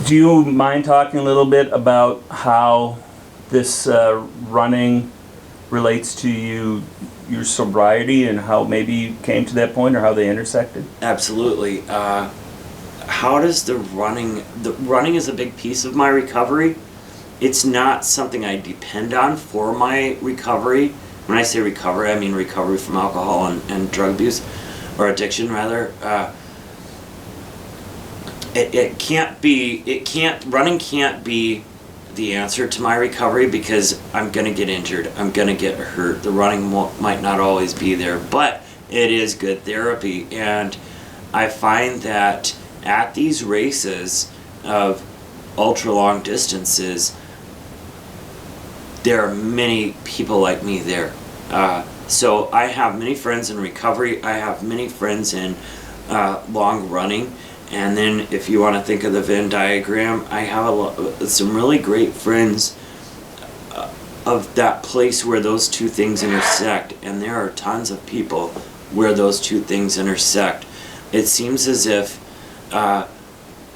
Do you mind talking a little bit about how this running relates to your sobriety and how maybe you came to that point or how they intersected? Absolutely. How does the running is a big piece of my recovery. It's not something I depend on for my recovery. When I say recovery, I mean recovery from alcohol and drug abuse, or addiction rather. Running can't be the answer to my recovery because I'm gonna get injured, I'm gonna get hurt. The running might not always be there, but it is good therapy. And I find that at these races of ultra long distances, there are many people like me there. So I have many friends in recovery, I have many friends in long running. And then if you want to think of the Venn diagram, I have some really great friends of that place where those two things intersect. And there are tons of people where those two things intersect. It seems as if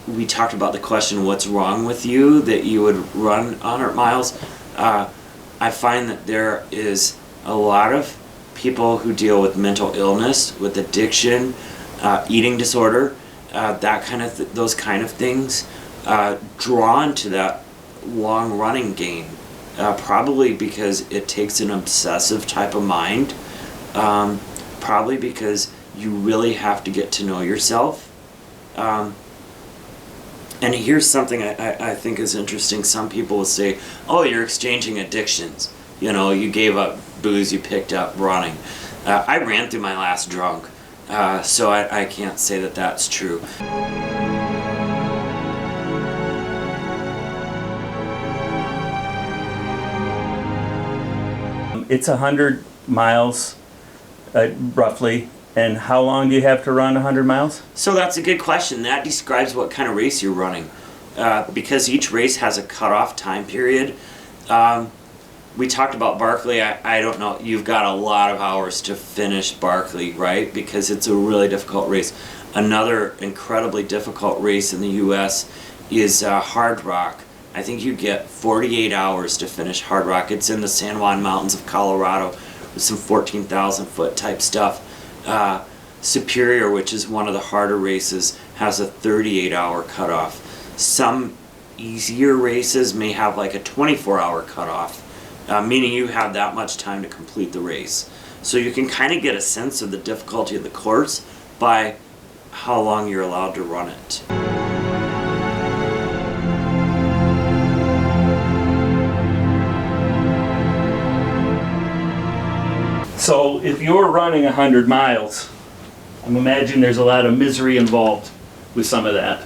we talked about the question, what's wrong with you that you would run 100 miles? I find that there is a lot of people who deal with mental illness, with addiction, eating disorder, those kind of things, drawn to that long running game, probably because it takes an obsessive type of mind, probably because you really have to get to know yourself. And here's something I think is interesting. Some people will say, oh, you're exchanging addictions. You know, you gave up booze, you picked up running. I ran through my last drunk. So I can't say that that's true. It's 100 miles, roughly. And how long do you have to run 100 miles? So that's a good question. That describes what kind of race you're running. Because each race has a cutoff time period. We talked about Barkley. I don't know, you've got a lot of hours to finish Barkley, right? Because it's a really difficult race. Another incredibly difficult race in the US is Hard Rock. I think you get 48 hours to finish Hard Rock. It's in the San Juan Mountains of Colorado with some 14,000 foot type stuff. Superior, which is one of the harder races, has a 38-hour cutoff. Some easier races may have like a 24-hour cutoff. Meaning you have that much time to complete the race. So you can kind of get a sense of the difficulty of the course by how long you're allowed to run it. So if you're running 100 miles, I'm imagining there's a lot of misery involved with some of that.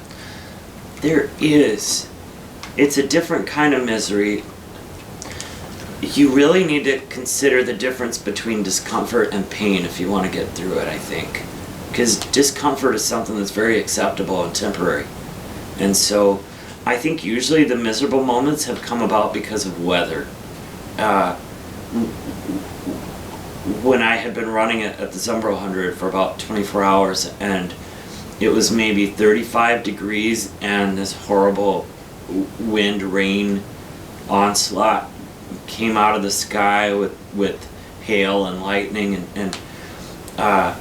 There is. It's a different kind of misery. You really need to consider the difference between discomfort and pain if you want to get through it, I think. Because discomfort is something that's very acceptable and temporary. And so I think usually the miserable moments have come about because of weather. When I had been running at the Zumbro 100 for about 24 hours and it was maybe 35 degrees and this horrible wind, rain onslaught came out of the sky with hail and lightning and I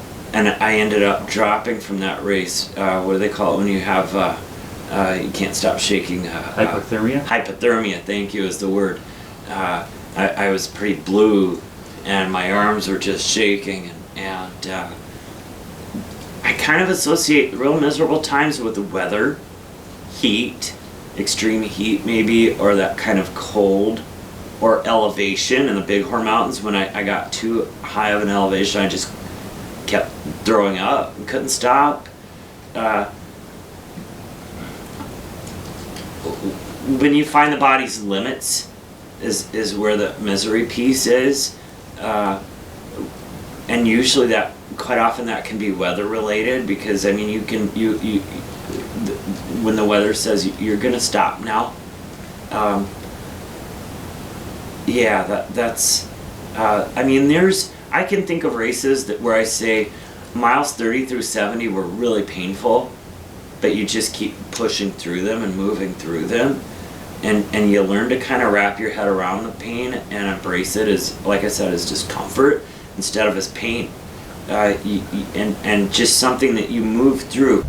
ended up dropping from that race. What do they call it when you have you can't stop shaking? Hypothermia? Hypothermia, thank you, is the word. I was pretty blue and my arms were just shaking and I kind of associate real miserable times with the weather, heat, extreme heat maybe, or that kind of cold, or elevation in the Bighorn Mountains. When I got too high of an elevation, I just kept throwing up and couldn't stop. When you find the body's limits is where the misery piece is. And usually that, quite often that can be weather related, because I mean you when the weather says you're gonna stop now, that's I mean I can think of races where I say miles 30 through 70 were really painful, but you just keep pushing through them and moving through them. And you learn to kind of wrap your head around the pain and embrace it as, like I said, as discomfort instead of as pain. And just something that you move through.